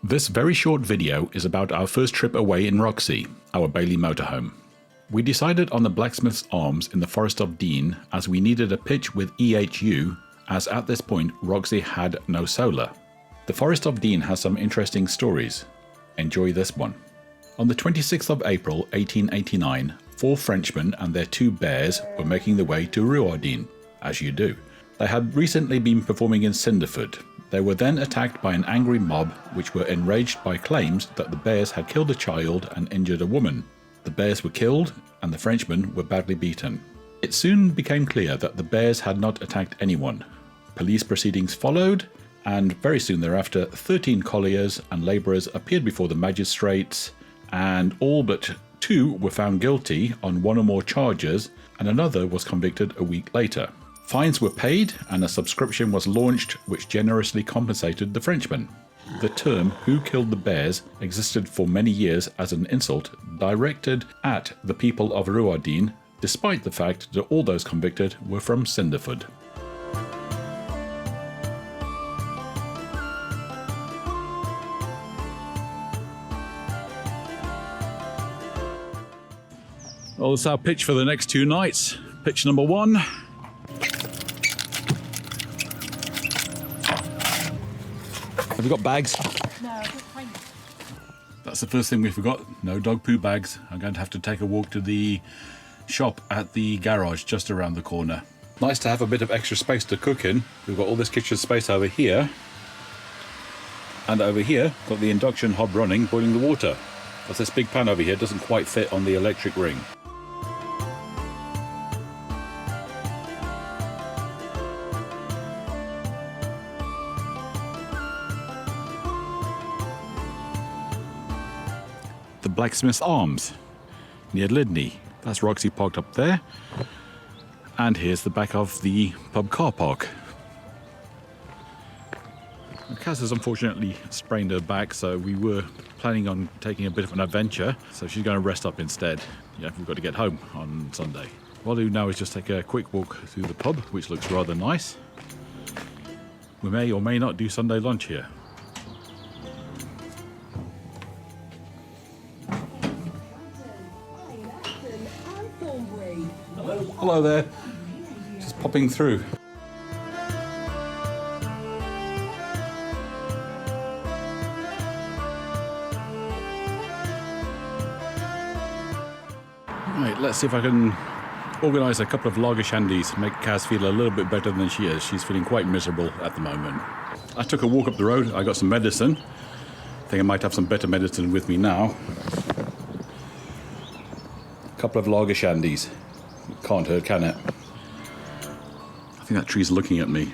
This very short video is about our first trip away in Roxy, our Bailey motorhome. We decided on the Blacksmith's Arms in the Forest of Dean as we needed a pitch with EHU, as at this point Roxy had no solar. The Forest of Dean has some interesting stories. Enjoy this one. On the 26th of April 1889, 4 Frenchmen and their 2 bears were making their way to Ruardine, as you do. They had recently been performing in Cinderford. They were then attacked by an angry mob which were enraged by claims that the bears had killed a child and injured a woman. The bears were killed and the Frenchmen were badly beaten. It soon became clear that the bears had not attacked anyone. Police proceedings followed, and very soon thereafter 13 colliers and labourers appeared before the magistrates, and all but 2 were found guilty on 1 or more charges, and another was convicted a week later. Fines were paid and a subscription was launched which generously compensated the Frenchmen. The term "Who Killed the Bears" existed for many years as an insult directed at the people of Ruardine, despite the fact that all those convicted were from Cinderford. Well, that's our pitch for the next 2 nights. Pitch number 1. Have you got bags? No, I don't find it. That's the first thing we forgot. No dog poo bags. I'm going to have to take a walk to the shop at the garage just around the corner. Nice to have a bit of extra space to cook in. We've got all this kitchen space over here. And over here, got the induction hob running, boiling the water. But this big pan over here doesn't quite fit on the electric ring. The Blacksmith's Arms, near Lydney. That's Roxy parked up there. And here's the back of the pub car park. Kaz has unfortunately sprained her back, so we were planning on taking a bit of an adventure, so she's going to rest up instead. Yeah, we've got to get home on Sunday. What I'll do now is just take a quick walk through the pub, which looks rather nice. We may or may not do Sunday lunch here. Hello there, just popping through. Right, let's see if I can organise a couple of lager shandies, make Kaz feel a little bit better than she is. She's feeling quite miserable at the moment. I took a walk up the road, I got some medicine. I think I might have some better medicine with me now. A couple of lager shandies. Can't hurt, can it? I think that tree's looking at me.